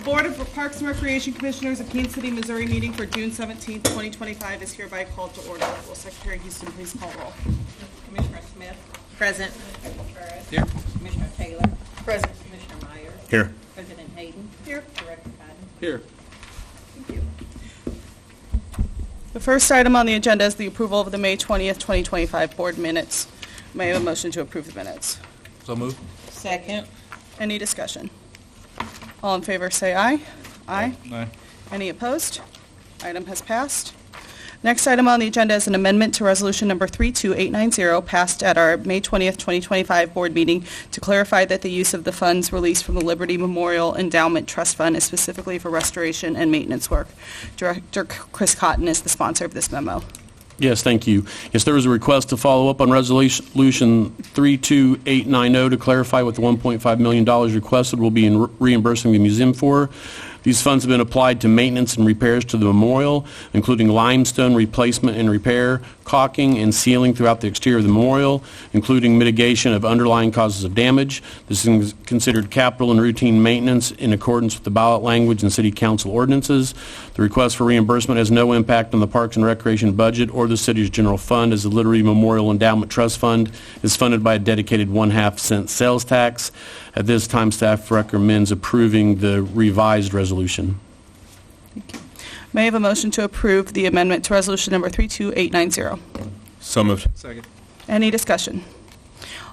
Board of Parks and Recreation Commissioners of Kansas City, Missouri meeting for June 17, 2025 is hereby called to order. Will Secretary Houston please call roll? Commissioner Smith. Present. Ferris. Here. Commissioner Taylor. Present. Commissioner Myers. Here. President Hayden. Here. Director Cotton. Here. Thank you. The first item on the agenda is the approval of the May 20th, 2025 board minutes. May I have a motion to approve the minutes? So moved. Second. Any discussion? All in favor say aye. Aye. Aye. Any opposed? Item has passed. Next item on the agenda is an amendment to Resolution Number 32890, passed at our May 20th, 2025 board meeting to clarify that the use of the funds released from the Liberty Memorial Endowment Trust Fund is specifically for restoration and maintenance work. Director Chris Cotton is the sponsor of this memo. Yes, thank you. Yes, there was a request to follow up on Resolution 32890 to clarify what the $1.5 million requested will be in reimbursing the museum for. These funds have been applied to maintenance and repairs to the memorial, including limestone replacement and repair, caulking, and sealing throughout the exterior of the memorial, including mitigation of underlying causes of damage. This is considered capital and routine maintenance in accordance with the ballot language and City Council ordinances. The request for reimbursement has no impact on the Parks and Recreation budget or the City's general fund, as the Liberty Memorial Endowment Trust Fund is funded by a dedicated 1/2 cent sales tax. At this time, staff recommends approving the revised resolution. Thank you. May I have a motion to approve the amendment to Resolution Number 32890? So moved. Second. Any discussion?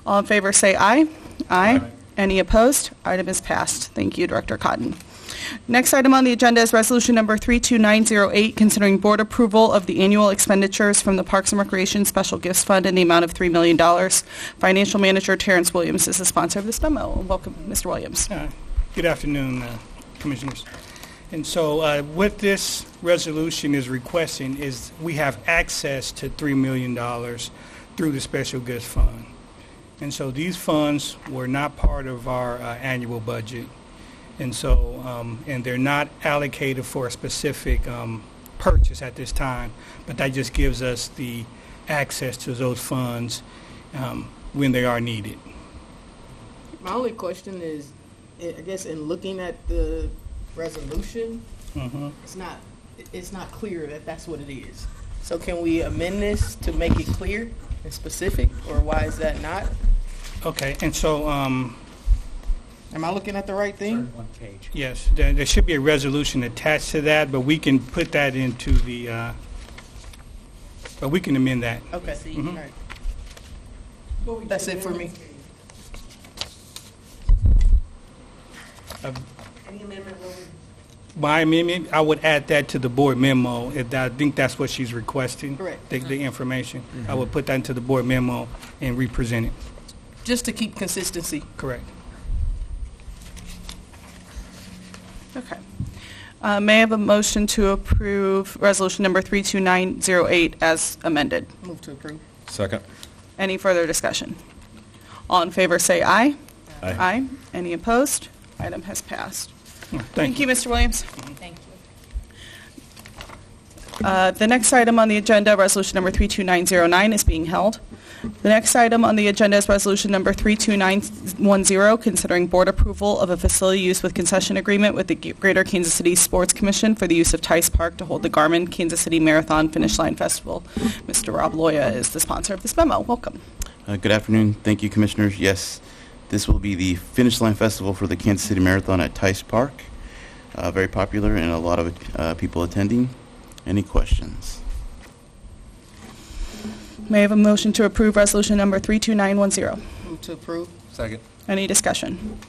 All in favor say aye. Aye. Any opposed? Item is passed. Thank you, Director Cotton. Next item on the agenda is Resolution Number 32908, considering board approval of the annual expenditures from the Parks and Recreation Special Gifts Fund in the amount of $3 million. Financial Manager Terrence Williams is the sponsor of this memo. Welcome, Mr. Williams. Good afternoon, Commissioners. And so what this resolution is requesting is we have access to $3 million through the Special Gifts Fund. And so these funds were not part of our annual budget. And so, and they're not allocated for a specific purchase at this time, but that just gives us the access to those funds when they are needed. My only question is, I guess in looking at the resolution, it's not clear that that's what it is. So can we amend this to make it clear and specific, or why is that not? Okay, and so am I looking at the right thing? One page. yes, there should be a resolution attached to that, but we can put that into the, but we can amend that. Okay, all right. That's it for me. My amendment, I would add that to the board memo. I think that's what she's requesting. Correct. The information. I would put that into the board memo and represent it. Just to keep consistency. Correct. Okay. May I have a motion to approve Resolution Number 32908 as amended? Move to approve. Second. Any further discussion? All in favor say aye. Aye. Aye. Any opposed? Item has passed. Thank you. Mr. Williams. Thank you. The next item on the agenda, Resolution Number 32909, is being held. The next item on the agenda is Resolution Number 32910, considering board approval of a facility use with concession agreement with the Greater Kansas City Sports Commission for the use of Tice Park to hold the Garmin Kansas City Marathon Finish Line Festival. Mr. Rob Loya is the sponsor of this memo. Welcome. Good afternoon. Thank you, Commissioners. Yes, this will be the Finish Line Festival for the Kansas City Marathon at Tice Park. Very popular and a lot of people attending. Any questions? May I have a motion to approve Resolution Number 32910? Move to approve. Second. Any discussion?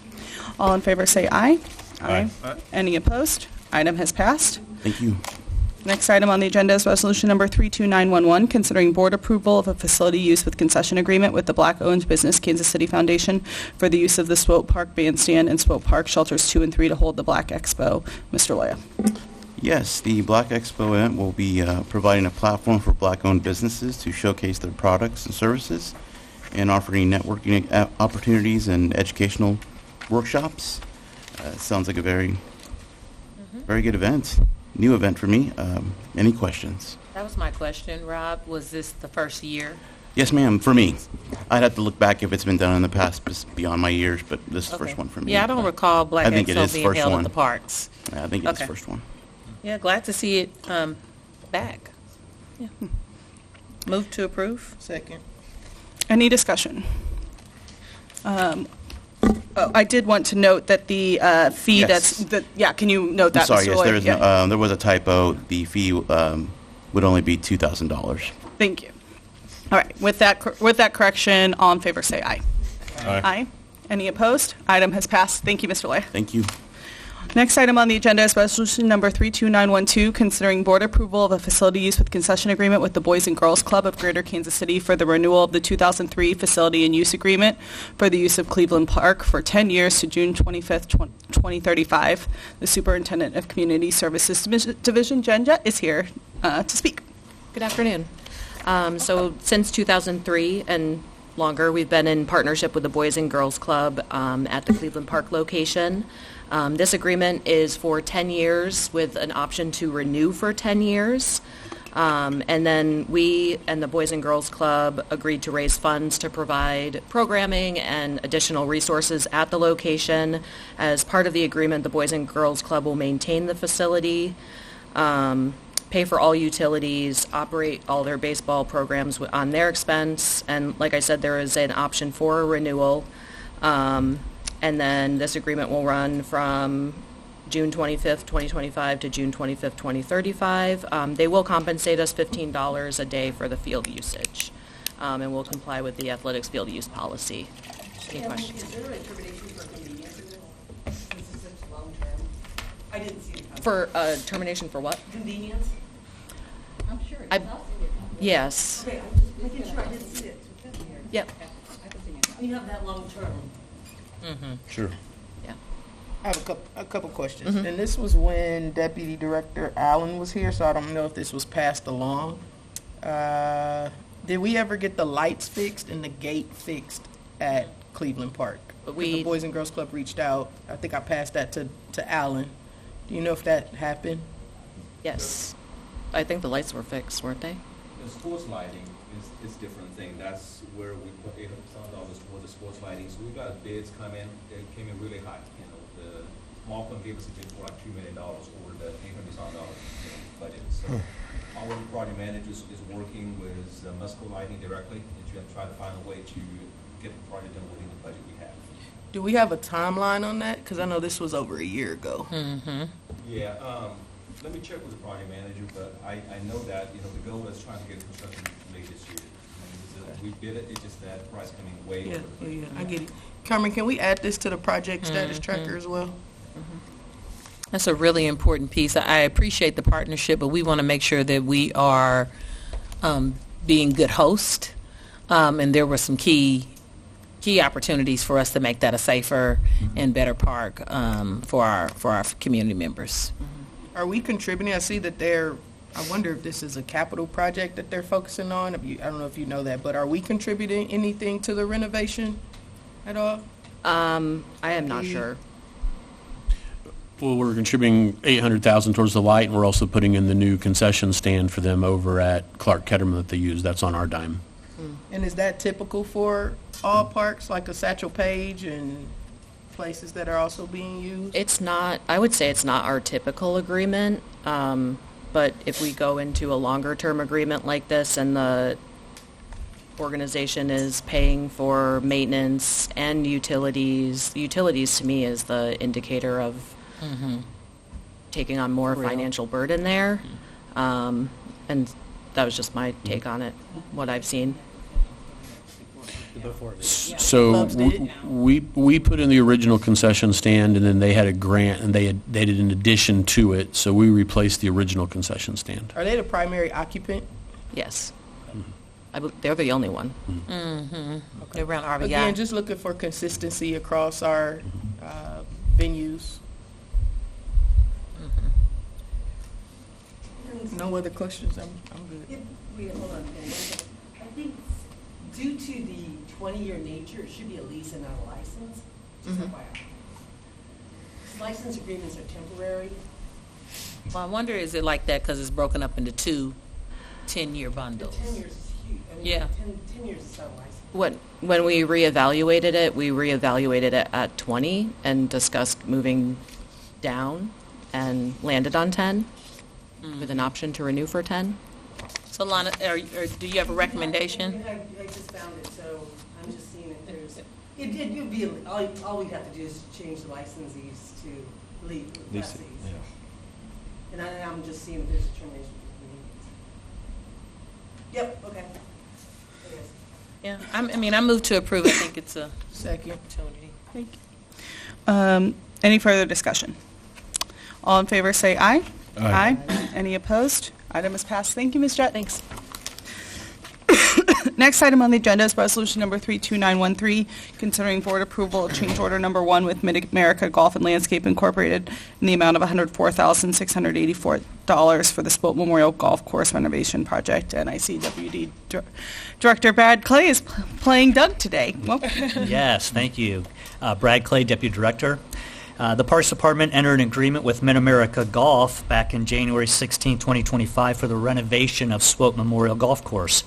All in favor say aye. Aye. Any opposed? Item has passed. Thank you. Next item on the agenda is Resolution Number 32911, considering board approval of a facility use with concession agreement with the Black-owned business Kansas City Foundation for the use of the Swope Park Bandstand and Swope Park Shelters 2 and 3 to hold the Black Expo. Mr. Loya. Yes, the Black Expo event will be providing a platform for Black-owned businesses to showcase their products and services and offering networking opportunities and educational workshops. Sounds like a very good event. New event for me. Any questions? That was my question, Rob. Was this the first year? Yes, ma'am, for me. I'd have to look back if it's been done in the past, just beyond my years, but this is the first Okay. one for me. Yeah, I don't recall Black I think it Expo is being first held one. at the parks. Yeah, I think it's the Okay. first one. Yeah, glad to see it back. Yeah. Move to approve? Second. Any discussion? I did want to note that the fee Yes. can you note that, I'm sorry, Mr. yes, Lloyd? there is, Yeah. there was a typo. The fee would only be $2,000. Thank you. All right, with that correction, all in favor say aye. Aye. Any opposed? Item has passed. Thank you, Mr. Loy. Thank you. Next item on the agenda is resolution number 32912, considering board approval of a facility use with concession agreement with the Boys and Girls Club of Greater Kansas City for the renewal of the 2003 facility and use agreement for the use of Cleveland Park for 10 years to June 25th, 2035. The Superintendent of Community Services Division, Jen Jett, is here to speak. Good afternoon. So since 2003 and longer, we've been in partnership with the Boys and Girls Club at the Cleveland Park location. This agreement is for 10 years with an option to renew for 10 years. And then we and the Boys and Girls Club agreed to raise funds to provide programming and additional resources at the location. As part of the agreement, the Boys and Girls Club will maintain the facility, pay for all utilities, operate all their baseball programs on their expense, and like I said, there is an option for a renewal. And then this agreement will run from June 25th, 2025 to June 25th, 2035. They will compensate us $15 a day for the field usage, and we'll comply with the athletics field use policy. Any questions? Is there a termination for convenience in this? This is such long-term. I didn't see it. For termination for what? Convenience? I'm sure I- Yes. Okay, I'm just making sure I didn't see it. Yep. You have that long-term. Sure. Yeah. I have a couple questions. And this was when Deputy Director Allen was here, so I don't know if this was passed along. Did we ever get the lights fixed and the gate fixed at Cleveland Park? The Boys and Girls Club reached out. I think I passed that to Allen. Do you know if that happened? Yes. I think the lights were fixed, weren't they? The sports lighting is different thing. That's where we put $800,000 for the sports lighting. So we got bids come in. They came in really high. You know, the Malcolm gave us a bid for like $2 million over the $800,000 budget. So our project manager is working with Musco Lighting directly and try to find a way to get the project done within the budget we have. Do we have a timeline on that? Because I know this was over a year ago. Yeah. Let me check with the project manager, but I know that, you know, the goal is trying to get construction late this year. We bid it, it's just that price coming way over the budget. I get it. Carmen, can we add this to the project status tracker as well? That's a really important piece. I appreciate the partnership, but we want to make sure that we are being good hosts. And there were some key opportunities for us to make that a safer and better park for our community members. Are we contributing? I see that I wonder if this is a capital project that they're focusing on. I don't know if you know that, but are we contributing anything to the renovation at all? I am not sure. Well, we're contributing $800,000 towards the light, and we're also putting in the new concession stand for them over at Clark Ketterman that they use. That's on our dime. And is that typical for all parks, like a Satchel Paige and places that are also being used? It's not, I would say it's not our typical agreement, but if we go into a longer-term agreement like this and the organization is paying for maintenance and utilities to me is the indicator of taking on more financial burden there. And that was just my take on it, what I've seen. So Loves it. we put in the original concession stand, and then they had a grant, and they did an addition to it, so we replaced the original concession stand. Are they the primary occupant? Yes. They're the only one. They're around RBI. Again, just looking for consistency across our venues. No other questions? I'm good. Wait, hold on. I think due to the 20-year nature, it should be a lease and not a license. Just FYI. License agreements are temporary. Well, I wonder, is it like that because it's broken up into two 10-year The bundles? 10 years is huge. I mean, Yeah. 10 years is not a license. When we reevaluated it at 20 and discussed moving down and landed on 10 with an option to renew for 10. So Lana, do you have a recommendation? I just found it, so I'm just seeing if there's, it would be, all we'd have to do is change the licensees to lessees. And I'm just seeing if there's a termination. Yep, okay. There is. Yeah, I move to approve. I think it's a Second. opportunity. Thank you. Any further discussion? All in favor say aye. Aye. Any opposed? Item is passed. Thank you, Ms. Jett. Thanks. Next item on the agenda is resolution number 32913, considering board approval of change order number 1 with Mid-America Golf and Landscape Incorporated in the amount of $104,684 for the Spoke Memorial Golf Course renovation project. And I see WD Director Brad Clay is playing Doug today. Welcome. Yes, thank you. Brad Clay, Deputy Director. The Parks Department entered an agreement with Mid-America Golf back in January 16, 2025 for the renovation of Spoke Memorial Golf Course.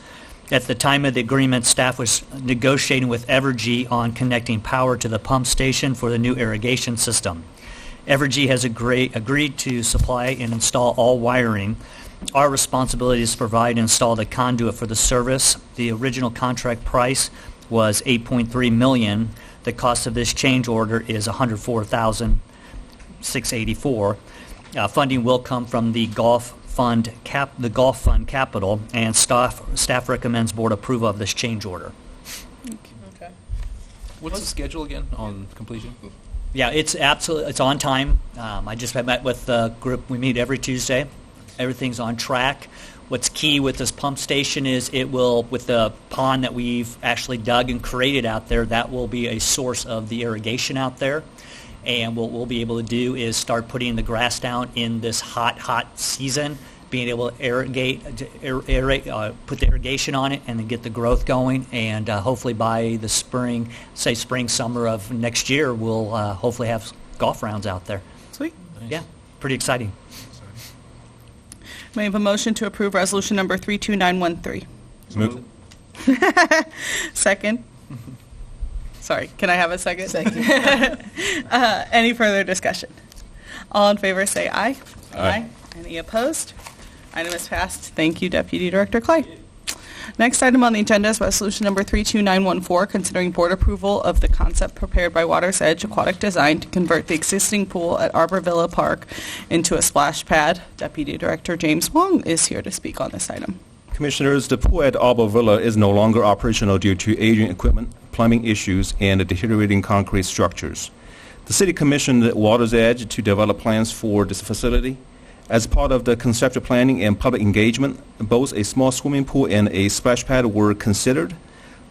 At the time of the agreement, staff was negotiating with Evergy on connecting power to the pump station for the new irrigation system. Evergy has agreed to supply and install all wiring. Our responsibility is to provide and install the conduit for the service. The original contract price was $8.3 million. The cost of this change order is $104,684. Funding will come from the golf fund capital, and staff recommends board approval of this change order. Okay. What's the schedule again on completion? Yeah, it's on time. I just met with the group. We meet every Tuesday. Everything's on track. What's key with this pump station is it will, with the pond that we've actually dug and created out there, that will be a source of the irrigation out there. And what we'll be able to do is start putting the grass down in this hot season, being able to put the irrigation on it and then get the growth going. And hopefully by the spring, summer of next year, we'll hopefully have golf rounds out there. Sweet. Yeah, pretty exciting. May I have a motion to approve resolution number 32913? Move. Second. Sorry, can I have a second? Second. Any further discussion? All in favor say aye. Aye. Any opposed? Item is passed. Thank you, Deputy Director Clay. Next item on the agenda is resolution number 32914, considering board approval of the concept prepared by Water's Edge Aquatic Design to convert the existing pool at Arbor Villa Park into a splash pad. Deputy Director James Wong is here to speak on this item. Commissioners, the pool at Arbor Villa is no longer operational due to aging equipment, plumbing issues, and deteriorating concrete structures. The City commissioned Water's Edge to develop plans for this facility. As part of the conceptual planning and public engagement, both a small swimming pool and a splash pad were considered.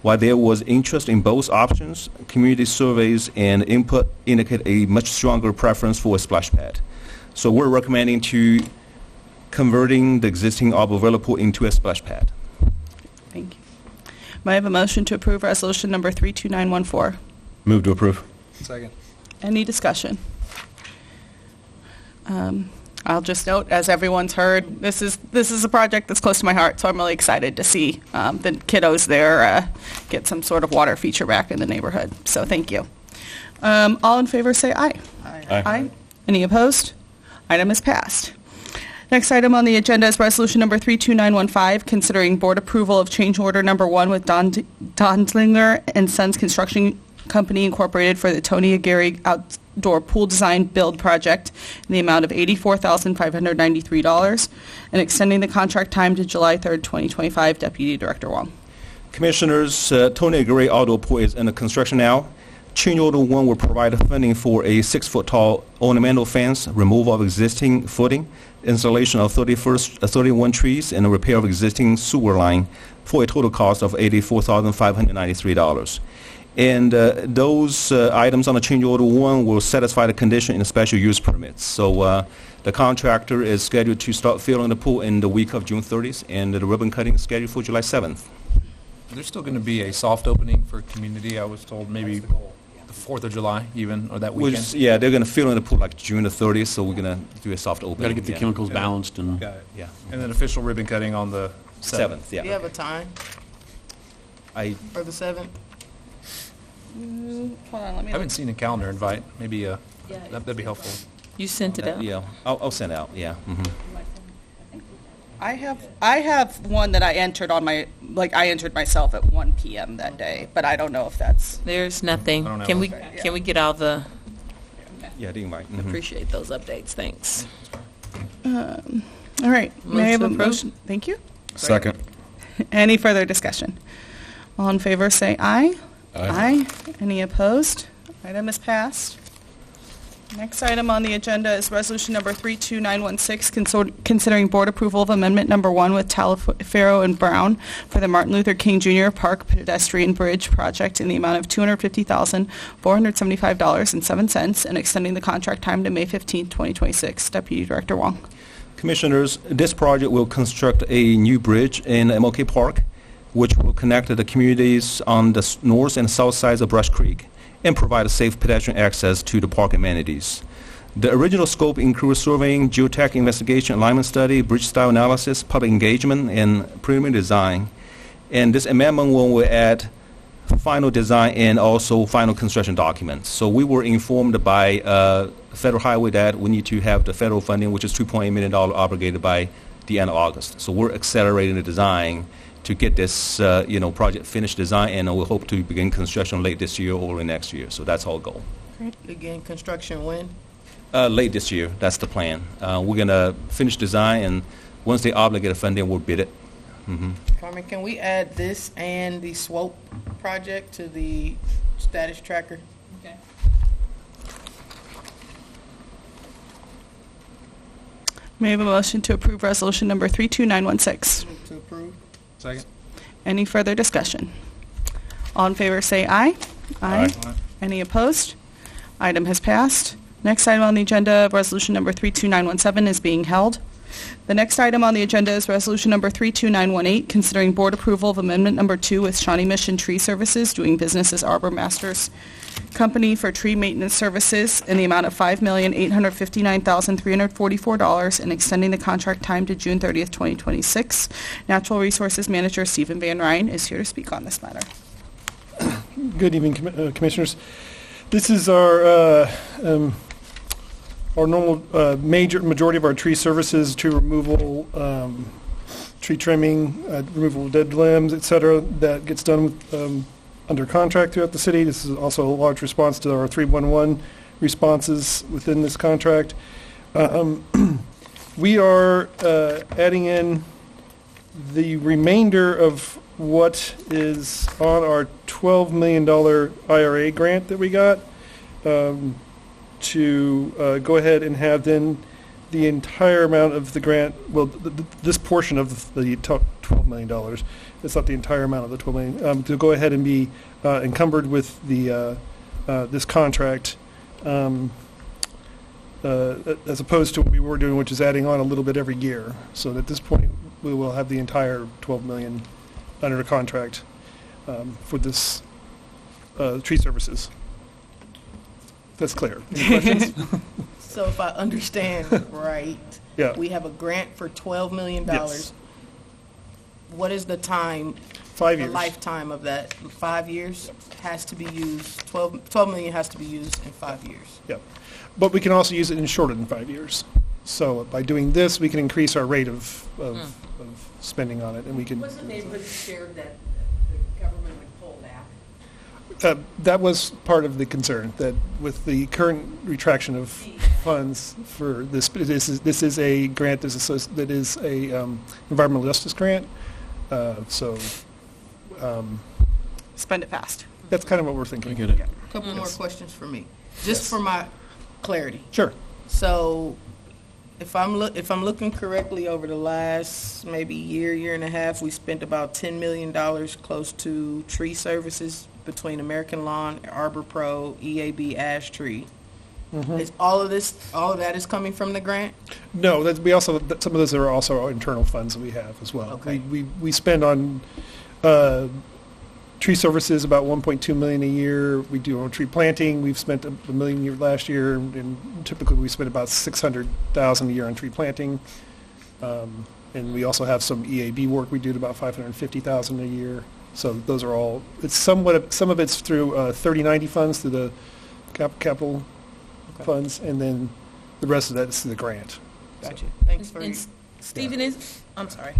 While there was interest in both options, community surveys and input indicate a much stronger preference for a splash pad. So we're recommending to converting the existing Arbor Villa pool into a splash pad. Thank you. May I have a motion to approve resolution number 32914? Move to approve. Second. Any discussion? I'll just note, as everyone's heard, this is a project that's close to my heart, so I'm really excited to see the kiddos there get some sort of water feature back in the neighborhood. So thank you. All in favor say aye. Aye. Any opposed? Item is passed. Next item on the agenda is resolution number 32915, considering board approval of change order number 1 with Donslinger and Sons Construction Company Incorporated for the Tony Aguirre Outdoor Pool Design Build Project in the amount of $84,593 and extending the contract time to July 3rd, 2025. Deputy Director Wong. Commissioners, Tony Aguirre Outdoor Pool is under construction now. Change order 1 will provide funding for a 6-foot-tall ornamental fence, removal of existing footing, installation of 31 trees, and a repair of existing sewer line for a total cost of $84,593. And those items on the change order 1 will satisfy the condition in the special use permits. So the contractor is scheduled to start filling the pool in the week of June 30th, and the ribbon cutting is scheduled for July 7th. There's still going to be a soft opening for community, I was told, maybe the 4th of July even, or that weekend. Yeah, they're going to fill in the pool like June the 30th, so we're going to do a soft opening. Got to get the chemicals balanced and Got it. Yeah. And then official ribbon cutting on the 7th, yeah. Do you have a time I for the 7th? Hold on, let me I haven't seen a calendar invite. Maybe that'd be helpful. You sent it out? yeah, I'll send out, yeah. I have one that I entered on my, I entered myself at 1 PM that day, but I don't know if that's, There's nothing. I don't know. Can we, Okay, yeah. can we get all the, Yeah, the invite. appreciate those updates, thanks. all right. May I have a Move to approve. motion? Thank you. Second. Any further discussion? All in favor, say aye. Aye. Any opposed? Item is passed. Next item on the agenda is resolution number 32916, considering board approval of amendment number 1 with Taliaferro and Brown for the Martin Luther King Jr. Park Pedestrian Bridge project in the amount of $250,475.07 and extending the contract time to May 15, 2026. Deputy Director Wong. Commissioners, this project will construct a new bridge in MLK Park, which will connect the communities on the north and south sides of Brush Creek and provide a safe pedestrian access to the park amenities. The original scope includes surveying, geotech investigation, alignment study, bridge style analysis, public engagement, and preliminary design. And this amendment will add final design and also final construction documents. So we were informed by Federal Highway that we need to have the federal funding, which is $2.8 million obligated by the end of August. So we're accelerating the design to get this project finished design, and we'll hope to begin construction late this year or next year. So that's our goal. Begin construction when? Late this year, that's the plan. We're going to finish design, and once they obligate the funding, we'll bid it. Carmen, can we add this and the SWOPE project to the status tracker? Okay. May I have a motion to approve resolution number 32916? Move to approve. Second. Any further discussion? All in favor, say aye. Aye. Any opposed? Item has passed. Next item on the agenda, resolution number 32917 is being held. The next item on the agenda is resolution number 32918, considering board approval of amendment number 2 with Shawnee Mission Tree Services, doing business as Arbor Masters Company for tree maintenance services in the amount of $5,859,344 and extending the contract time to June 30th, 2026. Natural Resources Manager Stephen Van Ryn is here to speak on this matter. Good evening, Commissioners. This is our normal majority of our tree services, tree removal, tree trimming, removal of dead limbs, et cetera, that gets done under contract throughout the city. This is also a large response to our 311 responses within this contract. We are adding in the remainder of what is on our $12 million IRA grant that we got to go ahead and have then the entire amount of the grant, well, this portion of the $12 million, it's not the entire amount of the $12 million, to go ahead and be encumbered with the this contract as opposed to what we were doing, which is adding on a little bit every year. So at this point, we will have the entire $12 million under a contract for this tree services. That's clear. Any questions? So if I understand right, Yeah. we have a grant for $12 million. Yes. What is the time? 5 The years. lifetime of that? 5 years has to be used, 12 million has to be used in 5 years. Yeah. But we can also use it in shorter than 5 years. So by doing this, we can increase our rate of spending on it, and we can. Was the neighborhood shared that the government would pull back? That was part of the concern, that with the current retraction of funds for this is a grant that is a environmental justice grant. Spend it fast. That's kind of what we're thinking. I get it. A couple more questions for me, just for my clarity. Sure. So if I'm looking correctly, over the last maybe year and a half, we spent about $10 million close to tree services between American Lawn, Arbor Pro, EAB, Ash Tree. Is all of that is coming from the grant? No, some of those are also our internal funds that we have as well. Okay. We spend on tree services about $1.2 million a year. We do on tree planting. We've spent $1 million last year, and typically we spend about $600,000 a year on tree planting. And we also have some EAB work we do at about $550,000 a year. So those are all, it's some of it's through 3090 funds, through the capital funds, and then the rest of that is through the grant. Gotcha. Thanks for. And Stephen I'm sorry.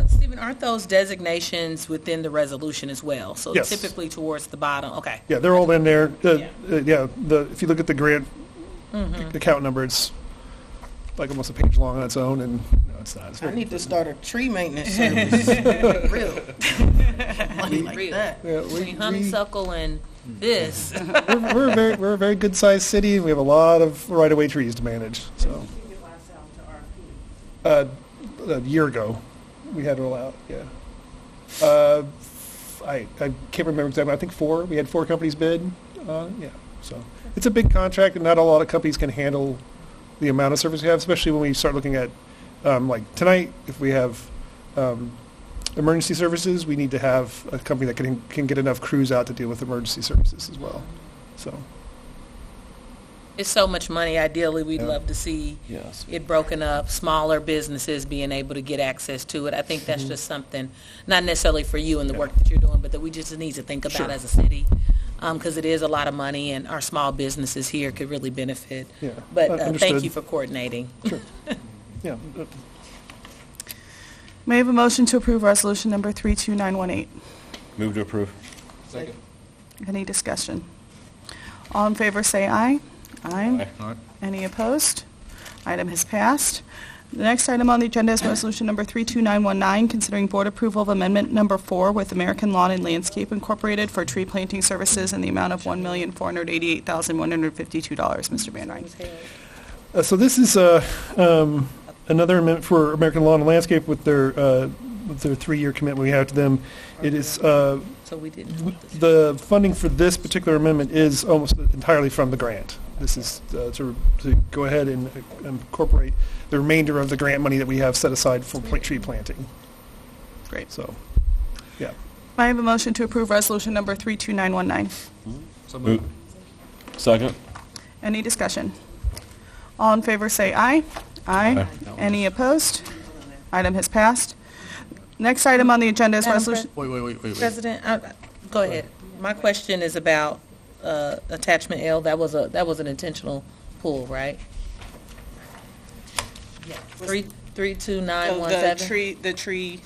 Stephen, aren't those designations within the resolution as well? So Yes. typically towards the bottom, okay. Yeah, they're all in there. If you look at the grant account number, it's like almost a page long on its own, and no, it's not. It's I very- need to start a tree maintenance service. Real. Money like Real. that. Yeah, Between honeysuckle and this. we're a very good-sized city, and we have a lot of right-of-way trees to manage. So, You get last out to RFP. a year ago, we had it all out. Yeah. I can't remember exactly. I think 4. We had 4 companies bid. Yeah. So it's a big contract, and not a lot of companies can handle the amount of service we have, especially when we start looking at like tonight. If we have emergency services, we need to have a company that can get enough crews out to deal with emergency services as well. So. It's so much money. Ideally, we'd Yeah. love to see Yes. it broken up, smaller businesses being able to get access to it. I think that's just something, not necessarily for you and the work that you're doing, but that we just need to think about Sure. as a city, because it is a lot of money, and our small businesses here could really benefit. Yeah. But thank Understood. you for coordinating. Sure. Yeah. May I have a motion to approve resolution number 32918? Move to approve. Second. Any discussion? All in favor say aye. Aye. All right. Any opposed? Item has passed. The next item on the agenda is resolution number 32919, considering board approval of amendment number 4 with American Lawn and Landscape Incorporated for tree planting services in the amount of $1,488,152. Mr. Van Ryn. So this is another amendment for American Lawn and Landscape with their 3-year commitment we have to them. It is So we didn't want this. the funding for this particular amendment is almost entirely from the grant. This is to go ahead and incorporate the remainder of the grant money that we have set aside for tree planting. Great. So, yeah. May I have a motion to approve resolution number 32919? So moved. Second. Any discussion? All in favor say aye. Aye. Any opposed? Item has passed. Next item on the agenda is Madam resolution... Wait. President, go ahead. My question is about attachment L. That was an intentional pull, right? Yeah. 32917. The tree,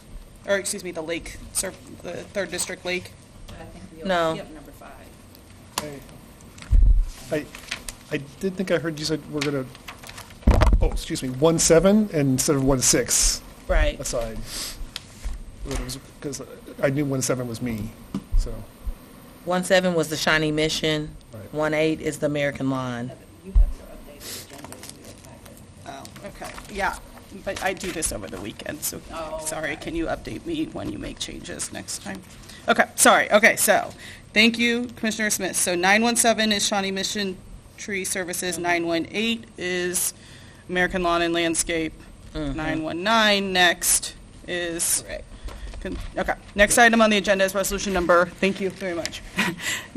or excuse me, the lake, the 3rd District Lake. No. Number 5. I did think I heard you said we're going to, 1.7 instead of 1.6 Right. aside. Because I knew 1.7 was me, so. 17 was the Shawnee Mission. Right. 18 is the American Lawn. You have to update the agenda in your packet. Oh, okay. Yeah, but I do this over the weekend, so, sorry, can you update me when you make changes next time? Okay, sorry. Okay, so, thank you, Commissioner Smith. So 917 is Shawnee Mission Tree Services, 918 is American Lawn and Landscape, 919 next is... Correct. Okay. Next item on the agenda is resolution number, thank you very much.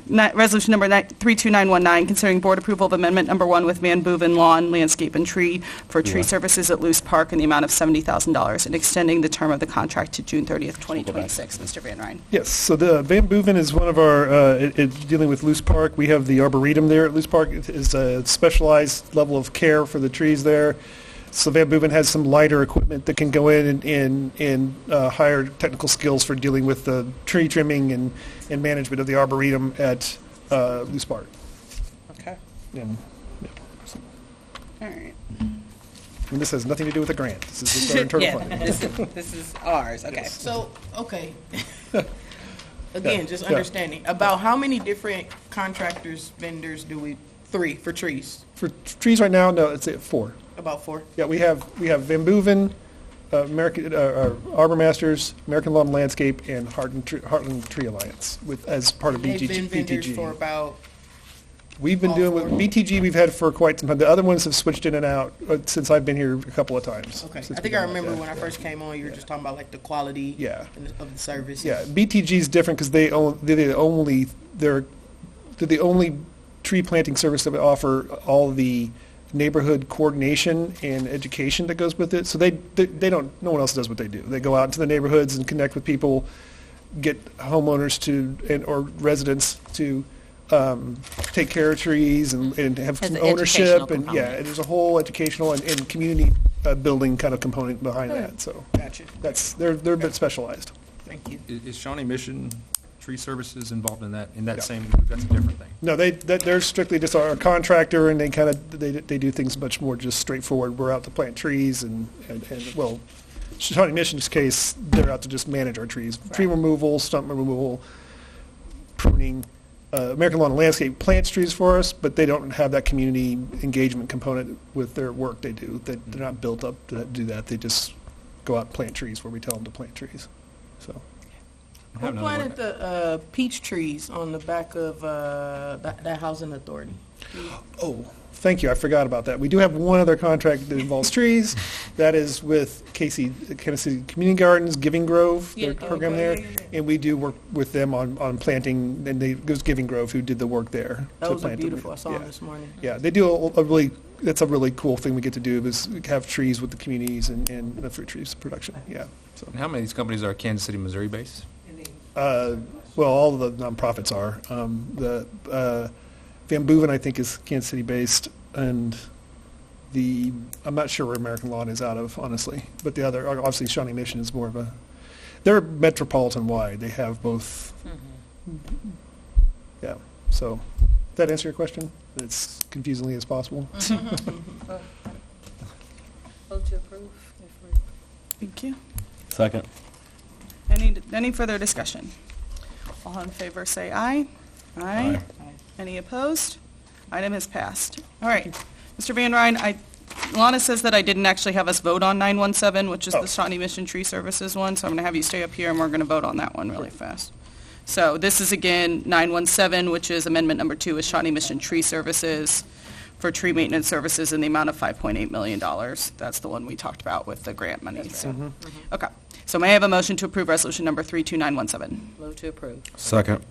Resolution number 32919, considering board approval of amendment number 1 with Van Boeven Lawn, Landscape, and Tree for tree services at Loose Park in the amount of $70,000 and extending the term of the contract to June 30th, 2026. Mr. Van Ryn. Yes, so the Van Boeven is one of our, dealing with Loose Park. We have the Arboretum there at Loose Park. It is a specialized level of care for the trees there. So Van Boeven has some lighter equipment that can go in and higher technical skills for dealing with the tree trimming and management of the Arboretum at Loose Park. Okay. And, yeah, so- All right. and this has nothing to do with the grant. This is just our internal Yeah, funding. this is ours. Okay. So, okay. Again, just Yeah. understanding, about how many different contractors, vendors do we, 3 for trees? For trees right now, no, it's at 4. About 4? Yeah, we have Van Boeven, American Arbor Masters, American Lawn and Landscape, and Heartland Tree Alliance as part of They've been vendors BTG. for about, We've been all doing with 4? BTG. We've had for quite some time. The other ones have switched in and out since I've been here a couple of times. okay. Since I think we've I been like remember that. when I first came on, you were just talking about like the quality Yeah. of the service. Yeah, BTG is different because they're the only tree planting service that would offer all the neighborhood coordination and education that goes with it. So they don't, no one else does what they do. They go out into the neighborhoods and connect with people, get homeowners or residents to take care of trees and have Has some an ownership. educational And yeah, component. there's a whole educational and community building kind of component behind that. So Gotcha. they're a bit specialized. Thank you. Is Shawnee Mission Tree Services involved in that Yeah. same group? That's a different thing. No, they're strictly just our contractor, and they do things much more just straightforward. We're out to plant trees, and well, Shawnee Mission's case, they're out to just manage our trees, tree removal, stump removal, pruning. American Lawn and Landscape plants trees for us, but they don't have that community engagement component with their work they do. They're not built up to do that. They just go out and plant trees where we tell them to plant trees. So. Who planted the peach trees on the back of that housing authority? Oh, thank you. I forgot about that. We do have one other contract that involves trees. That is with Kansas City Community Gardens, Giving Grove, their program there. And we do work with them on planting, and it was Giving Grove who did the work there. Those are beautiful. I saw them this morning. Yeah, they do that's a really cool thing we get to do, is have trees with the communities and the fruit trees production. Yeah. So. And how many of these companies are Kansas City, Missouri based? Well, all of the nonprofits are. The Van Boeven, I think, is Kansas City based, and I'm not sure where American Lawn is out of, honestly. But the other, obviously, Shawnee Mission is more of they're metropolitan wide. They have both. Mm-hmm. Yeah. So, does that answer your question? As confusingly as possible. Vote to approve. Thank you. Second. Any further discussion? All in favor say aye. Aye. Any opposed? Item is passed. All right. Mr. Van Ryn, Lana says that I didn't actually have us vote on 917, which is the Shawnee Mission Tree Services one, so I'm going to have you stay up here and we're going to vote on that one really fast. So this is again 917, which is amendment number 2 is Shawnee Mission Tree Services for tree maintenance services in the amount of $5.8 million. That's the one we talked about with the grant money. So, okay. So may I have a motion to approve resolution number 32917? Move to approve. Second.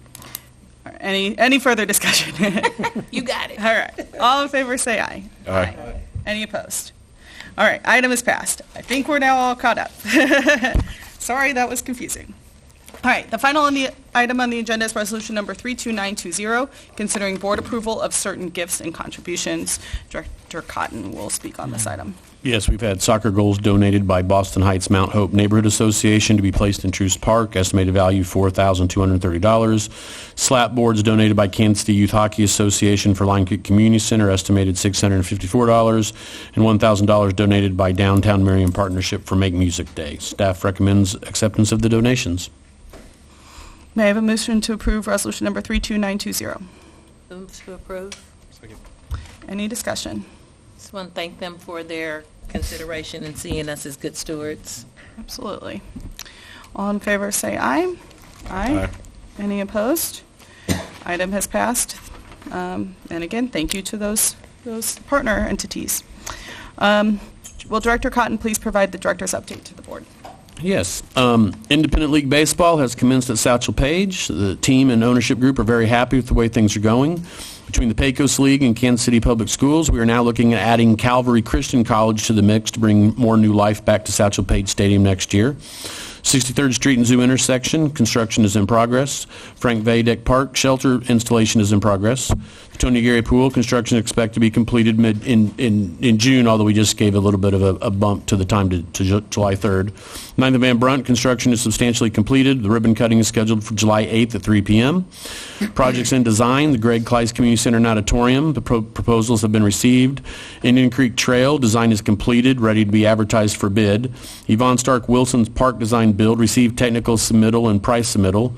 All right. Any further discussion? You got it. All right. All in favor say aye. Aye. Any opposed? All right. Item is passed. I think we're now all caught up. Sorry, that was confusing. All right. The final item on the agenda is resolution number 32920, considering board approval of certain gifts and contributions. Director Cotton will speak on this item. Yes, we've had soccer goals donated by Boston Heights Mount Hope Neighborhood Association to be placed in Truce Park, estimated value $4,230. Slap boards donated by Kansas City Youth Hockey Association for Line Creek Community Center, estimated $654, and $1,000 donated by Downtown Marion Partnership for Make Music Day. Staff recommends acceptance of the donations. May I have a motion to approve resolution number 32920? Move to approve. Second. Any discussion? Just want to thank them for their consideration and seeing us as good stewards. Absolutely. All in favor say aye. Aye. Any opposed? Item has passed. And again, thank you to those partner entities. Will Director Cotton please provide the director's update to the board? Yes. Independent League Baseball has commenced at Satchel Paige. The team and ownership group are very happy with the way things are going. Between the Pecos League and Kansas City Public Schools, we are now looking at adding Calvary Christian College to the mix to bring more new life back to Satchel Paige Stadium next year. 63rd Street and Zoo intersection, construction is in progress. Frank Vadek Park shelter installation is in progress. The Tony Gary Pool construction is expected to be completed in June, although we just gave a little bit of a bump to the time to July 3rd. 9th and Van Brunt construction is substantially completed. The ribbon cutting is scheduled for July 8th at 3 p.m. Projects in design, the Greg Kleiss Community Center and Auditorium, the proposals have been received. Indian Creek Trail, design is completed, ready to be advertised for bid. Yvonne Stark Wilson's Park Design Build received technical submittal and price submittal.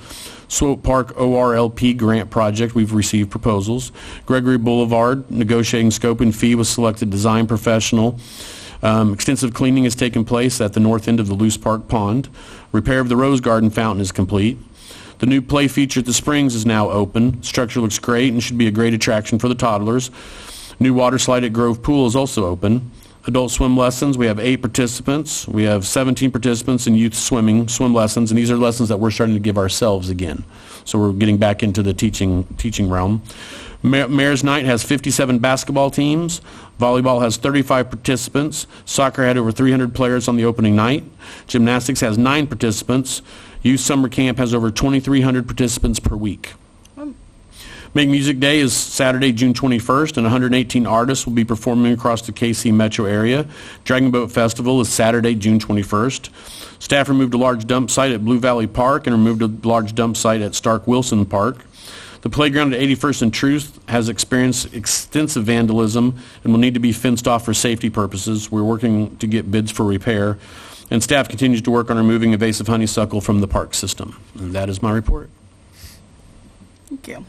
Swope Park ORLP grant project, we've received proposals. Gregory Boulevard, negotiating scope and fee with selected design professional. Extensive cleaning has taken place at the north end of the Loose Park Pond. Repair of the Rose Garden fountain is complete. The new play feature at the Springs is now open. Structure looks great and should be a great attraction for the toddlers. New water slide at Grove Pool is also open. Adult swim lessons, we have 8 participants. We have 17 participants in youth swim lessons, and these are lessons that we're starting to give ourselves again. So we're getting back into the teaching realm. Mayor's Night has 57 basketball teams. Volleyball has 35 participants. Soccer had over 300 players on the opening night. Gymnastics has 9 participants. Youth Summer Camp has over 2,300 participants per week. Make Music Day is Saturday, June 21st, and 118 artists will be performing across the KC metro area. Dragon Boat Festival is Saturday, June 21st. Staff removed a large dump site at Blue Valley Park and removed a large dump site at Stark Wilson Park. The playground at 81st and Truth has experienced extensive vandalism and will need to be fenced off for safety purposes. We're working to get bids for repair, and staff continues to work on removing invasive honeysuckle from the park system. And that is my report. Thank you.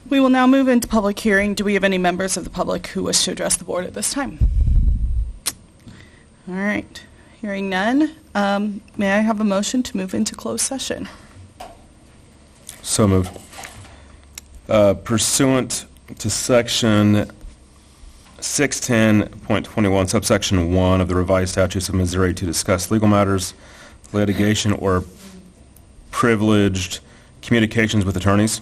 We will now move into public hearing. Do we have any members of the public who wish to address the board at this time? All right. Hearing none, may I have a motion to move into closed session? So moved. Pursuant to Section 610.21, subsection 1 of the revised statutes of Missouri to discuss legal matters, litigation, or privileged communications with attorneys.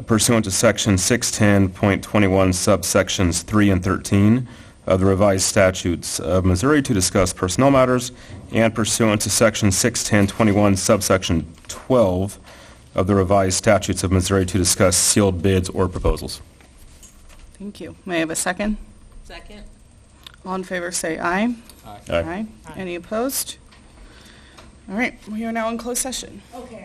Pursuant to Section 610.21, subsections 3 and 13 of the revised statutes of Missouri to discuss personnel matters, and pursuant to Section 610.21, subsection 12 of the revised statutes of Missouri to discuss sealed bids or proposals. Thank you. May I have a second? Second. All in favor say aye. Aye. Any opposed? All right, we are now in closed session. Okay.